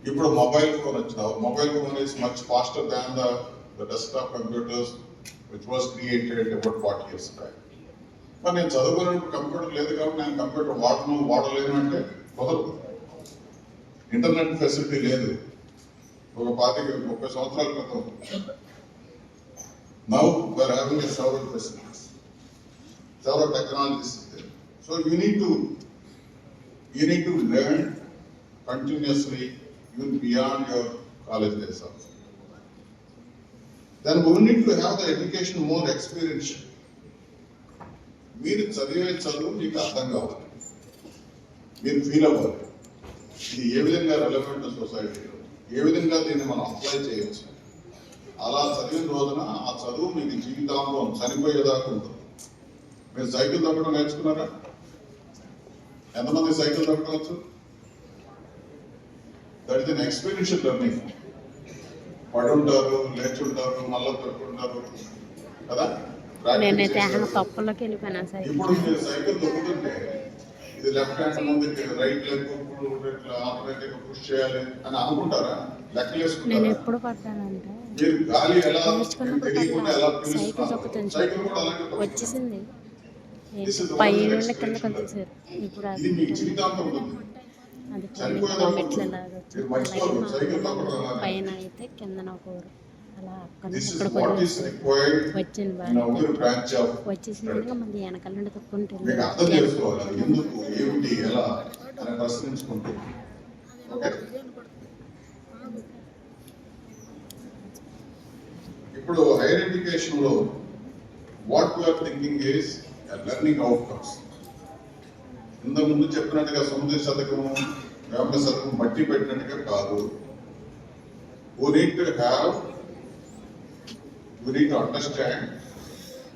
ఇప్పుడు మొబైల్ ఫోన్ వచ్చిన mobile phone is much faster than the desktop computers which was created about 40 years back. మరి నేను చదువుకున్నప్పుడు కంప్యూటర్ లేదు కాబట్టి నేను కంప్యూటర్ వాడలేను అంటే కుదరదు. ఇంటర్నెట్ ఫెసిలిటీ లేదు ఒక 30 సంవత్సరాల క్రితం. Now we are having several facilities, several technologies. So you need to learn continuously even beyond your college days also. Then we need to have the education more experiential. మీరు చదివే చదువు మీకు అర్థం కావాలి, మీరు ఫీల్ అవ్వాలి ఇది ఏ విధంగా రెలవెంట్ సొసైటీలో, ఏ విధంగా దీన్ని మనం అప్లై చేయొచ్చు. అలా చదివిన రోజున ఆ చదువు మీకు జీవితంలో చనిపోయేదాకా ఉంటుంది. మీరు సైకిల్ తొక్కడం నేర్చుకున్నారా? ఎంతమంది సైకిల్ తొక్కడం వచ్చు? That is an experiential learning. పడుంటారు, లేచుంటారు, మళ్ళీ తొక్కుంటారు కదా. నేనైతే తప్పులోకి వెళ్ళిపోయినా సైకిల్. ఇప్పుడు మీరు సైకిల్ తొక్కుతుంటే ఇది లెఫ్ట్ హ్యాండ్ ముందుకి, రైట్ లెగ్ ఇట్లా ఆటోమేటిక్ పుష్ చేయాలి అని అనుకుంటారా? నేను లెక్కలేసుకుంటారా? ఎప్పుడు పడ్డానంటే మీరు గాలి ఎలా నేర్చుకున్నప్పుడు తెలియకుండా ఎలా సైకిల్ పీలుస్తున్నారు? తొక్కుతుంది, సైకిల్ కూడా అలాగే తొక్కుతున్నారు. వచ్చేసింది This is the pi one నుండి కింద experience కలిసేసారు. ఇప్పుడు ఇది అది మీకు జీవితాంతం ఉంటుంది. అది చనిపోయేదాకా మెట్లు ఉంటుంది. ఎలాగ మీరు మర్చిపోరు, సైకిల్ అలాగే తొక్కడం అలాగే. పైన అయితే కిందన ఒక ఊరు అలా అక్కడ This నుంచి is ఇక్కడ what is required వచ్చింది in బాగా our branch of వచ్చేసింది. మళ్ళీ వెనకాల నుండి తొక్కుంటే మీకు అర్థం చేసుకోవాలి ఎందుకు, ఏమిటి, ఎలా అని ప్రశ్నించుకుంటూ. ఓకే, ఇప్పుడు హైయర్ ఎడ్యుకేషన్ లో what you are thinking is learning outcomes. ఇంతకు ముందు చెప్పినట్టుగా సముద్ర శతకము, వేమ శతకం మట్టి పెట్టినట్టుగా కాదు. We need to understand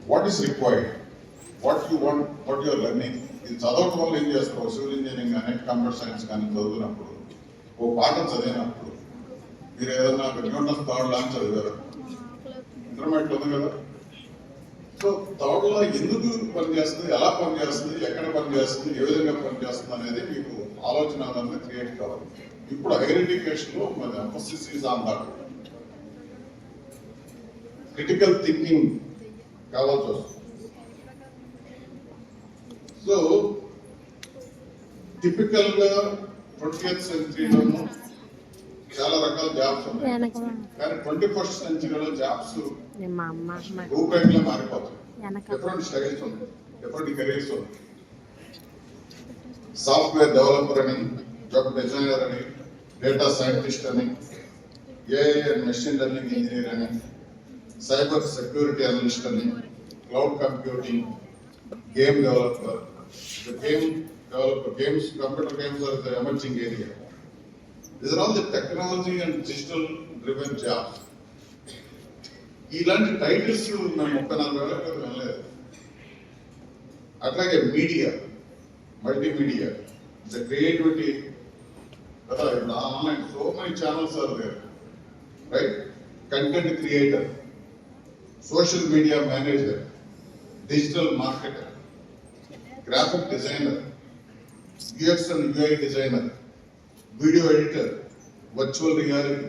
what is required, what you want, what you are learning. ఇది చదవటం వల్ల ఏం చేస్తావు? సివిల్ ఇంజనీరింగ్ కానీ కంప్యూటర్ సైన్స్ కానీ చదువుతున్నప్పుడు ఓ పాఠం చదివినప్పుడు మీరు ఏదైనా న్యూటన్ థర్డ్ లా చదివారు, ఇంటర్మీడియట్ ఉంది కదా. సో థర్డ్ లా ఎందుకు పనిచేస్తుంది, ఎలా పనిచేస్తుంది, ఎక్కడ పనిచేస్తుంది, ఏ విధంగా పనిచేస్తుంది అనేది మీకు ఆలోచన అనేది క్రియేట్ కావాలి. ఇప్పుడు హైయర్ ఎడ్యుకేషన్ లో మన emphasis is on that. Critical thinking కావాల్సి వస్తుంది. సో టిపికల్ గా 20th సెంచరీలోనూ చాలా రకాల జాబ్స్ ఉన్నాయి, కానీ 21st సెంచరీలో జాబ్స్ మా అమ్మ రూపరేఖలో మారిపోతాయి. వెనక డిఫరెంట్ స్టైల్స్ ఉన్నాయి, డిఫరెంట్ కెరీర్స్ ఉన్నాయి. సాఫ్ట్వేర్ డెవలపర్ అని, వెబ్ డిజైనర్ అని, డేటా సైంటిస్ట్ అని, AI and machine learning engineer అని, సైబర్ సెక్యూరిటీ అనలిస్ట్ అని, cloud computing, game developer. Games, computer games are the emerging area. These are all the technology and digital driven jobs. ఇలాంటి titles మేము 34 ఏళ్ళ క్రితం వెళ్ళలేదు. అట్లాగే media, multimedia, the creativity కదా. ఇప్పుడు online so many channels are there, right? Content creator, social media manager, digital marketer, graphic designer, UX and UI designer, video editor, virtual reality.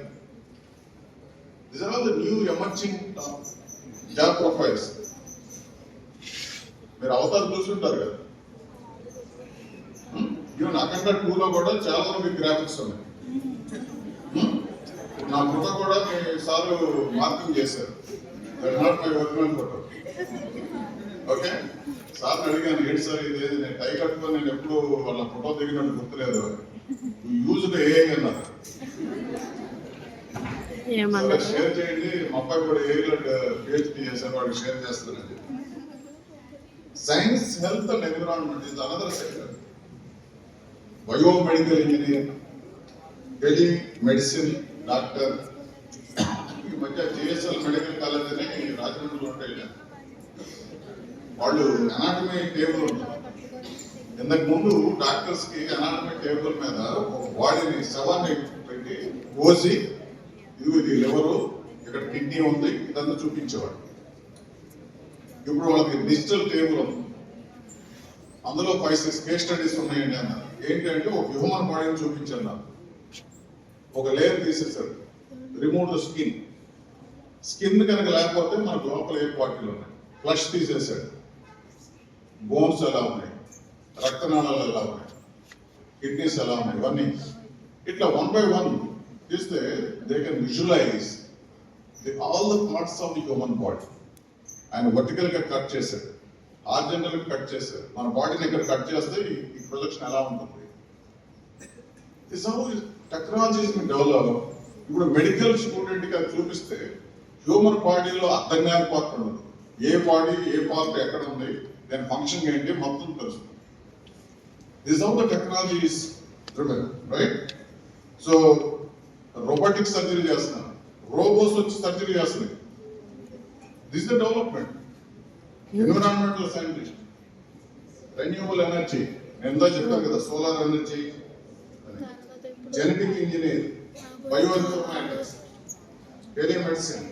These are all the new emerging job profiles. మీరు అవతారం చూస్తుంటారు కదా. Even అఖండ 2లో కూడా చాలా మంది graphics ఉన్నాయి. నా ఫోటో కూడా మీ సార్లు మార్కింగ్ చేశారు. That not my original photo. Okay, sir అడిగాను, ఏంటి సార్ ఇది, నేను టై కట్టుకొని నేను ఎప్పుడు వాళ్ళ ఫోటో దిగినట్టు గుర్తులేదు, యూజ్డ్ ఏఐ అన్నారు. షేర్ చేయండి, మా అబ్బాయి కూడా ఏఐలో పిహెచ్డి చేశారు, వాడికి షేర్ చేస్తానండి. Science, health and environment is another sector. Biomedical engineer, tele medicine doctor. ఈ మధ్య జిఎస్ఎల్ మెడికల్ కాలేజ్ అని రాజమండ్రిలో ఉంటాయి. వాళ్ళు అనాటమీ టేబుల్ ఉంటుంది. ఇంతకు ముందు డాక్టర్స్ కి అనాటమీ టేబుల్ మీద బాడీని శవాన్ని పెట్టి కోసి ఇది లివరు, ఇక్కడ కిడ్నీ ఉంది, ఇదంతా చూపించేవాడు. ఇప్పుడు వాళ్ళకి డిజిటల్ టేబుల్ ఉంది, అందులో 5-6 కేస్ స్టడీస్ ఉన్నాయండి అన్నారు. ఏంటి అంటే ఒక హ్యూమన్ బాడీని చూపించారు నాకు. ఒక లేయర్ తీసేసారు, రిమూవ్ ద స్కిన్. స్కిన్ కనుక లేకపోతే మనకు లోపల ఏ పార్టీలు ఉన్నాయి. ఫ్లష్ తీసేసాడు, బోన్స్ ఎలా ఉన్నాయి, రక్తనాళాలు ఎలా ఉన్నాయి, కిడ్నీస్ ఎలా ఉన్నాయి, ఇవన్నీ ఇట్లా 1 by 1 తీస్తే they can visualise all the parts of the human body. ఆయన వర్టికల్ గా కట్ చేశాడు, హారిజాంటల్ గా కట్ చేశాడు. మన బాడీని ఇక్కడ కట్ చేస్తే ఈ ప్రొజెక్షన్ ఎలా ఉంటుంది. This how technologies develop. ఇప్పుడు మెడికల్ స్టూడెంట్ కి అది చూపిస్తే హ్యూమన్ బాడీలో అర్థం కాని పార్ట్ ఉండదు. ఏ బాడీ ఏ పార్ట్ ఎక్కడ ఉంది, దాని ఫంక్షన్ ఏంటి మొత్తం తెలుసు. This how the technology is driven, right? So robotic surgery చేస్తున్నారు, రోబోస్ వచ్చి సర్జరీ చేస్తున్నాయి. This the development. Environmental scientist, renewable energy, ఎంతో చెప్పాను కదా, solar energy, genetic engineer, bio informatics, telemedicine,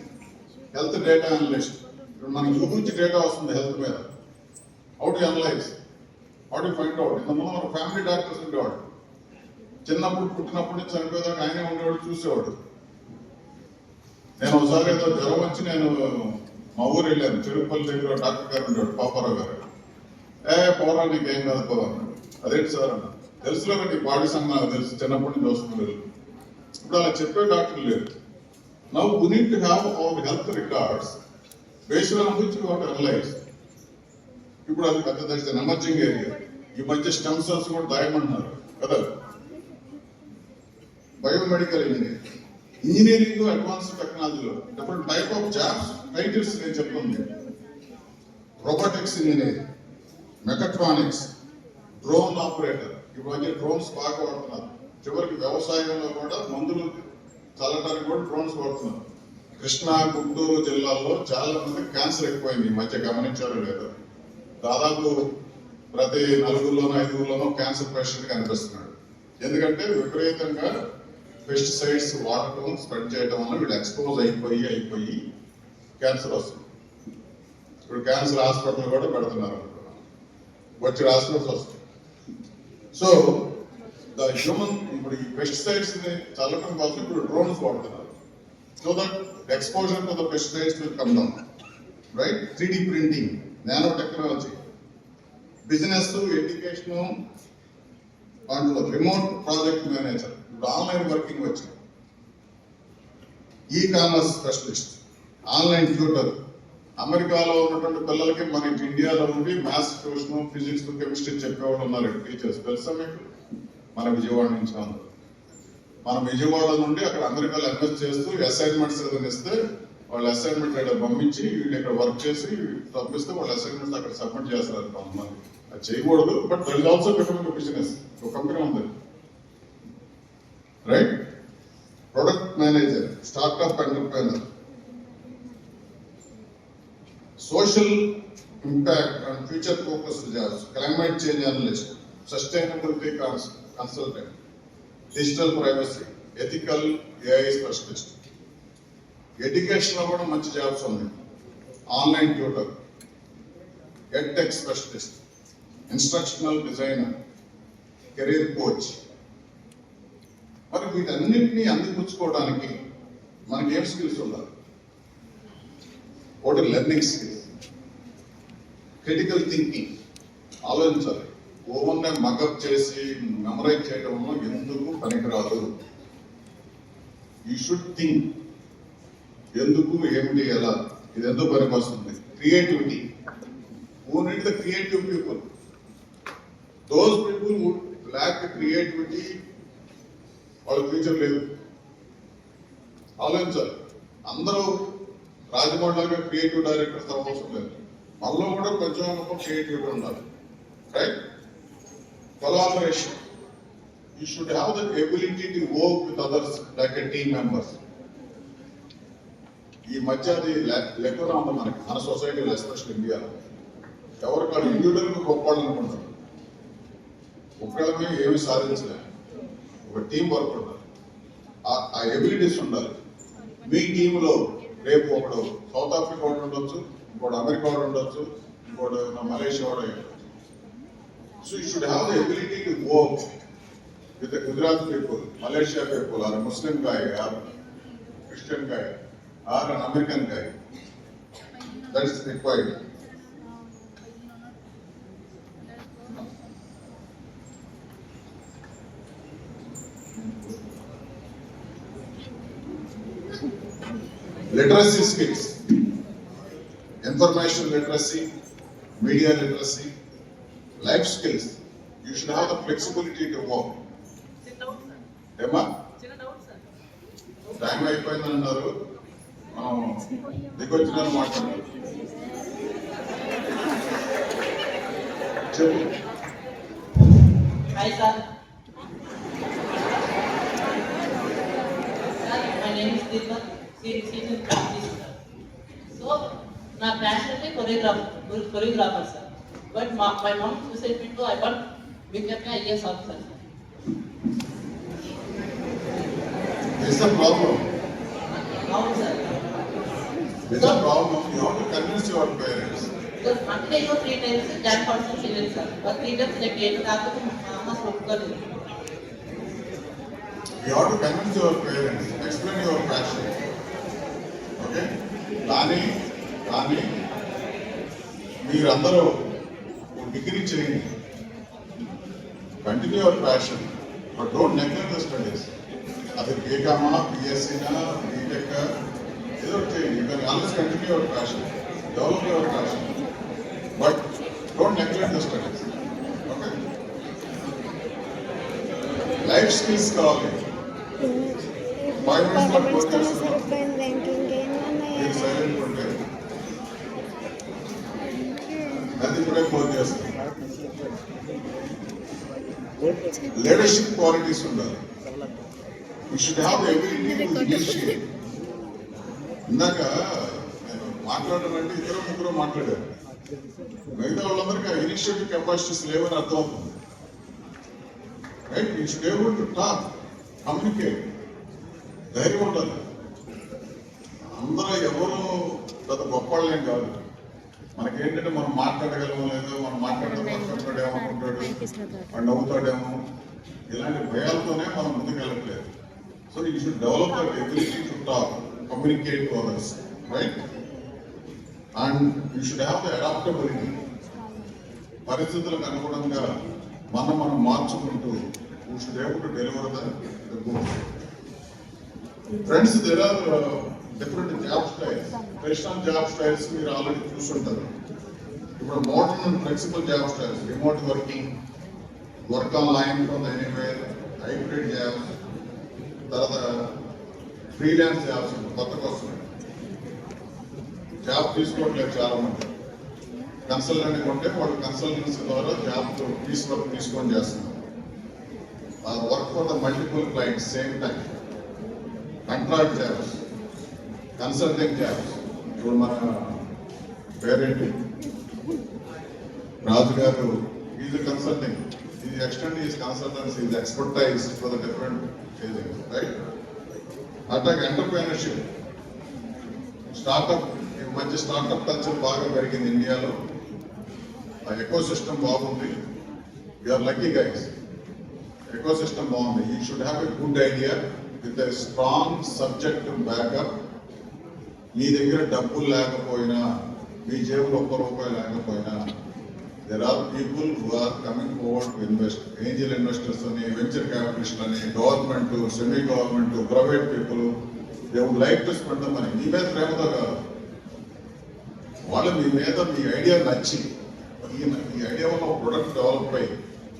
health data analyst. ఇప్పుడు మనకి గురించి డేటా వస్తుంది హెల్త్ మీద. How to analyse, how to find out. ఇంతకుముందు మన ఫ్యామిలీ డాక్టర్స్ ఉండేవాడు, చిన్నప్పుడు పుట్టినప్పటి నుంచి చనిపోయేదాకా ఆయనే ఉండేవాడు, చూసేవాడు. నేను ఒకసారి ఏదో జ్వరం వచ్చి నేను మా ఊరు వెళ్ళాను, చెరుకుపల్లి దగ్గర డాక్టర్ గారు ఉండేవాడు, పాపారావు గారు. పోరా నీకేం కాదు పో అన్నాడు. అదేంటి సార్ అన్న, తెలుసులో నీ బాడీ సంగతి నాకు తెలుసు, చిన్నప్పటి నుంచి వస్తుంది. ఇప్పుడు అలా చెప్పే డాక్టర్ లేరు. Now we need to have our health records based on which you have to analyse. ఇప్పుడు అది పెద్ద ఎమర్జింగ్ ఏరియా. ఈ మధ్య స్టెమ్ సెల్స్ కూడా దాయమంటున్నారు కదా. బయోమెడికల్ ఇంజనీరింగ్ అడ్వాన్స్ టెక్నాలజీలో different type of jobs titles నేను చెప్తుంది. Robotics engineer, mechatronics, drone operator. ఇప్పుడు వచ్చే డ్రోన్స్ బాగా వాడుతున్నారు. చివరికి వ్యవసాయంలో కూడా మందులు చల్లడానికి కూడా డ్రోన్స్ వాడుతున్నారు. కృష్ణా, గుంటూరు జిల్లాల్లో చాలా మంది క్యాన్సర్ ఎక్కువైంది ఈ మధ్య, గమనించారో లేదో. దాదాపు ప్రతి 4లోనో 5లోనో క్యాన్సర్ పేషెంట్ కనిపిస్తున్నాడు. ఎందుకంటే విపరీతంగా పెస్టిసైడ్స్ వాడటం, స్ప్రెడ్ చేయడం వల్ల వీళ్ళు ఎక్స్పోజ్ అయిపోయి క్యాన్సర్ వస్తుంది. ఇప్పుడు క్యాన్సర్ హాస్పిటల్ కూడా పెడుతున్నారు, వచ్చే హాస్పిటల్స్ వస్తాయి. సో ద హ్యూమన్ ఇప్పుడు ఈ పెస్టిసైడ్స్ ని చల్లటం కోసం ఇప్పుడు డ్రోన్స్ వాడుతున్నారు. So that exposure to the pesticides will come down, right? 3D printing, nano technology, business, education, దాంట్లో రిమోట్ ప్రాజెక్ట్ మేనేజర్, ఇప్పుడు ఆన్లైన్ వర్కింగ్ వచ్చింది. E commerce specialist, online tutor. అమెరికాలో ఉన్నటువంటి పిల్లలకి మన ఇండియాలో ఉండి మ్యాథ్స్ ట్యూషన్, ఫిజిక్స్, కెమిస్ట్రీ చెప్పేవాళ్ళు ఉన్నారు టీచర్స్, తెలుసా మీకు? మన విజయవాడ నుంచి ఉన్నారు. మన విజయవాడ నుండి అక్కడ అమెరికాలో ఎంఎస్ చేస్తూ అసైన్మెంట్స్ ఏదైనా ఇస్తే వాళ్ళు అసైన్మెంట్ ఇక్కడ పంపించి వీళ్ళు ఇక్కడ వర్క్ చేసి పంపిస్తే వాళ్ళు అసైన్మెంట్స్ అక్కడ సబ్మిట్ చేస్తారు కొంతమంది. అది చేయకూడదు, but that is also becoming business. ఒక కంపెనీ ఉంది, right? Product manager, startup entrepreneur, social impact and future focused jobs, climate change analyst, sustainability consultant, digital privacy, ethical AI specialist. Education లో కూడా మంచి జాబ్స్ ఉన్నాయి. Online tutor, edtech specialist, instructional designer, career coach. మరి వీటన్నిటినీ అందిపుచ్చుకోవడానికి మనకి ఏం skills ఉండాలి? ఒకటి లెర్నింగ్ స్కిల్స్, క్రిటికల్ థింకింగ్, ఆలోచించాలి. ఓవన్నే మగప్ చేసి మెమరైజ్ చేయడం వల్ల ఎందుకు పనికిరాదు. యూ షుడ్ థింక్, ఎందుకు, ఏమిటి, ఎలా, ఇది ఎందుకు పనికి వస్తుంది. Creativity, who need the creative people? Those people who lack the creativity, వాళ్ళ ఫ్యూచర్ లేదు. ఆలోచించాలి. అందరూ రాజమౌళిగా క్రియేటివ్ డైరెక్టర్స్ అవసరం లేదు, మనలో కూడా కొంచెం క్రియేటివిటీ ఉండాలి, right? Collaboration, you should have the ability to work with others like a team members. ఈ మధ్య అది లేకుండా ఉంది మనకి, మన సొసైటీలో, ఎస్పెషల్ ఇండియాలో. ఎవరికి వాళ్ళు ఇండివిజువల్గా గొప్పవాళ్ళు అనుకుంటారు. ఒక్కళ్ళమే ఏమి సాధించలేదు. ఒక టీం వర్క్ ఉండాలి, ఆ ఎబిలిటీస్ ఉండాలి. మీ టీంలో రేపు ఒకడు సౌత్ ఆఫ్రికా వాడు ఉండొచ్చు, ఇంకోటి అమెరికా వాడు ఉండొచ్చు, ఇంకోటి మలేషియా వాడు ఉండొచ్చు. So you should have the ability to work with the Gujarat people, Malaysia people, or a Muslim guy, or Christian guy, or an American guy. That is required. Literacy skills, information literacy, media literacy, life skills. You should have the flexibility to work. ఏమా time అయిపోయిందని అన్నారు, మనం దిగొచ్చిన మాట్లాడారు. చెప్పు. Hi sir. Sir, my name is Deepak. Senior practice sir. So, నా passion is choreographer sir. But my mom said me to I want become a IAS officer sir. It's a problem. How sir? It's a problem. You have to convince your parents. Because monthly I go 3 times Jan Constant Children sir. But 3 times like 8 కాకపోతే మా అమ్మ ఒప్పుకోలేదు. You have to convince your parents. Explain your passion. Okay? కానీ మీరందరూ degree చేయండి. Continue your passion, but don't neglect the studies. అది బీకామా, బిఎస్సీనా, BTech, ఏదో చేయండి. You can always continue your passion, develop your passion, but don't neglect the studies. Okay? Life skills కావాలి. 5 minutes లో course చేస్తున్నాం. మీరు సైలెంట్ ఉంటే అది కూడా కోర్స్ చేస్తాం. లీడర్షిప్ క్వాలిటీస్ ఉండాలి. You should have the ability to initiate. ఇందాక నేను మాట్లాడాలంటే ఇద్దరు ముగ్గురు మాట్లాడారు. మిగతా వాళ్ళందరికీ ఆ ఇనిషియేటివ్ కెపాసిటీస్ లేవని అర్థం అవుతుంది. Right? You should able to talk, communicate. ధైర్యం ఉండాలి. అందరూ ఎవరు పెద్ద గొప్పవాళ్ళేం కాదు. మనకేంటంటే మనం మాట్లాడగలమో లేదో, మనం మాట్లాడితే పక్కన ఏమనుకుంటాడు, వాడు నవ్వుతాడేమో, ఇలాంటి భయాలతోనే మనం ముందుకు వెళ్ళట్లేదు. So you should develop that ability to talk, communicate to others, right? And you should have the adaptability. పరిస్థితులకు అనుగుణంగా మనం మార్చుకుంటూ you should able to deliver the goods. Friends, there are different job styles. Traditional job styles మీరు already చూస్తుంటారు. ఇప్పుడు modern and flexible job styles, remote working, work online from anywhere, hybrid jobs, తర్వాత freelance jobs కొత్తగా వస్తున్నాయి. Job తీసుకోవట్లేదు చాలా మంది. Consultant కొంటే వాళ్ళు కన్సల్టెన్సీ ద్వారా జాబ్ పీస్ వర్క్ తీసుకొని చేస్తున్నారు. Work for the multiple clients same time. Contract jobs, consulting jobs. ఇప్పుడు మన పేరేంటి Raju garu, is consulting, is extend is consultancy, is expertise for the different feelings, right? అట్లాగే ఎంటర్ప్రైనర్షిప్, స్టార్ట్అప్. ఈ మధ్య స్టార్ట్అప్ కల్చర్ బాగా పెరిగింది ఇండియాలో. ఆ ఎకో సిస్టమ్ బాగుంది. You're lucky guys. Ecosystem బాగుంది. You should have a good idea with a strong subject backup. మీ దగ్గర డబ్బులు లేకపోయినా, మీ జేబులో ₹1 లేకపోయినా, there are people who are coming forward to invest. Angel investors అని, venture capitalists అని, government, semi government, private people, they would like to spend the money. మీ మీద ప్రేమతో కాదు, వాళ్ళు మీ మీద మీ ఐడియా నచ్చి, ఈ ఐడియా వల్ల ఒక ప్రొడక్ట్ డెవలప్ అయ్యి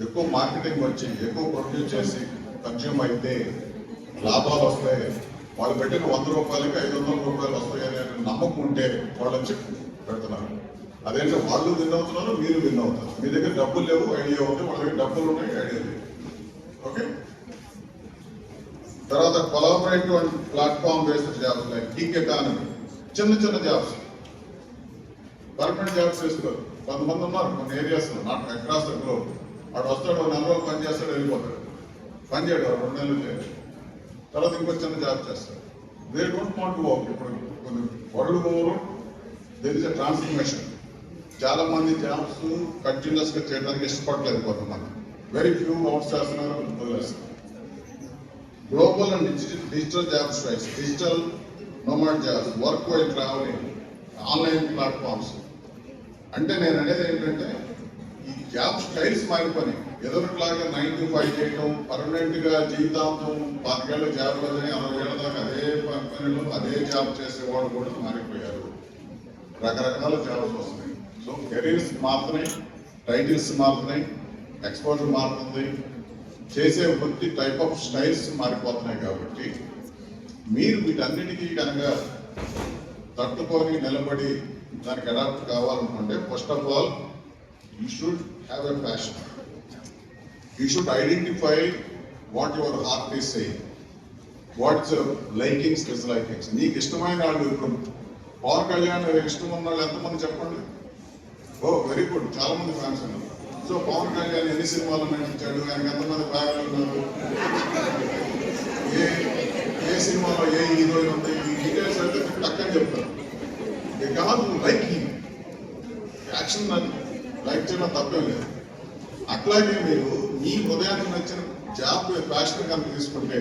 ఎక్కువ మార్కెటింగ్ వచ్చి ఎక్కువ ప్రొడ్యూస్ చేసి కన్జ్యూమ్ అయితే లాభాలు వస్తాయి. వాళ్ళు పెట్టిన ₹100కి ₹500 వస్తాయనే నమ్మకం ఉంటే వాళ్ళు వచ్చి పెడుతున్నారు. అదేంటే వాళ్ళు విన్ అవుతున్నారు, మీరు విన్ అవుతారు. మీ దగ్గర డబ్బులు లేవు, ఐడియా ఉంది. వాళ్ళ దగ్గర డబ్బులు ఉన్నాయి, ఐడియా లేదు. ఓకే? తర్వాత collaborative and platform based jobs like gig economy. చిన్న జాబ్స్, పర్మనెంట్ జాబ్స్ చేసుకోరు. కొంతమంది ఉన్నారు కొన్ని ఏరియాస్ లో, నాట్ అక్రాస్ ద గ్లోబ్. వాడు వస్తాడు, 4 రోజులు పని చేస్తాడు, వెళ్ళిపోతాడు. పని చేయడు, 2 నెలలు చేయడు. తర్వాత ఇంకో చిన్న జాబ్ చేస్తాడు. They don't want to work. ఇప్పుడు world over there is a transformation. చాలా మంది జాబ్స్ కంటిన్యూస్ గా చేయడానికి ఇష్టపడలేదు కొంతమంది. వెరీ ఫ్యూ అవుట్ చేస్తున్నారు, వదిలేస్తారు. Global and digital job strikes, digital nomad jobs, work while travelling, online platforms. అంటే నేను అనేది ఏంటంటే ఈ జాబ్ స్టైల్స్ మారిపోయి ఎదురులాగా 9 to 5 చేయడం, పర్మనెంట్ గా జీవితాంతం 5 ఏళ్ళ జాబ్ లేదని 60 ఏళ్ళ దాకా అదే కంపెనీలో అదే జాబ్ చేసేవాళ్ళు కూడా మారిపోయారు. రకరకాల జాబ్స్ వస్తున్నాయి. సో కెరీర్స్ మారుతున్నాయి, టైటిల్స్ మారుతున్నాయి, ఎక్స్పోజర్ మారుతుంది, చేసే వృత్తి టైప్ ఆఫ్ స్టైల్స్ మారిపోతున్నాయి. కాబట్టి మీరు వీటన్నిటికీ కనుక తట్టుకొని నిలబడి దానికి అడాప్ట్ కావాలనుకుంటే first of all you should have a passion. You should identify what your heart is saying, what's your likings, dislikings. నీకు ఇష్టమైన వాళ్ళు, ఇప్పుడు పవన్ కళ్యాణ్ ఇష్టం ఉన్న వాళ్ళు ఎంతమంది చెప్పండి? ఓ వెరీ గుడ్, చాలా మంది ఫ్యాన్స్ ఉన్నారు. సో పవన్ కళ్యాణ్ ఎన్ని సినిమాలు నటించాడు, ఆయనకి ఎంతమంది ఫ్యాన్లు ఉన్నారు, ఏ సినిమాలో ఏ హీరోయిన్ ఉంది, ఈ డీటెయిల్స్ అయితే టక్కని చెప్తారు. కాదు లైకింగ్, యాక్షన్ లైక్ చేయడం తప్పేం లేదు. అట్లాగే మీరు మీ హృదయానికి నచ్చిన జాబ్ ప్యాషన్ కనుక తీసుకుంటే,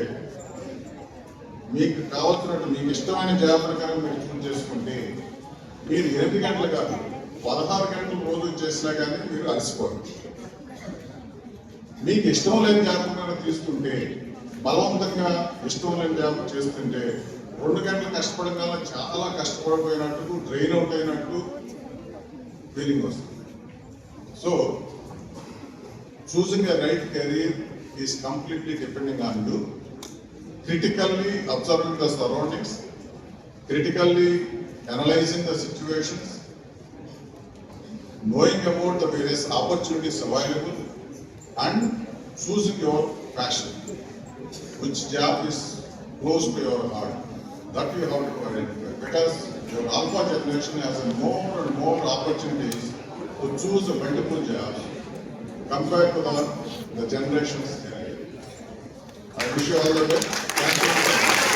మీకు కావాల్సినట్టు మీకు ఇష్టమైన జాబ్ ప్రకారం మీరు చూస్ చేసుకుంటే, మీరు 8 గంటలు కాదు 16 గంటలు రోజు చేసినా కానీ మీరు అలసిపోరు. మీకు ఇష్టం లేని జాబ్ కనుక తీసుకుంటే, బలవంతంగా ఇష్టం లేని జాబ్ చేస్తుంటే 2 గంటలు కష్టపడడం వల్ల చాలా కష్టపడిపోయినట్టు, డ్రైన్ అవుట్ అయినట్టు ఫీలింగ్ వస్తుంది. So choosing a right career is completely depending on you. Critically observing the surroundings, critically analyzing the situations, knowing about the various opportunities available, and choosing your passion. Which job is close to your heart, that you have to identify. Because your alpha generation has more and more opportunities to choose a multiple jobs compared to the generations. I wish you all the best. Thank you.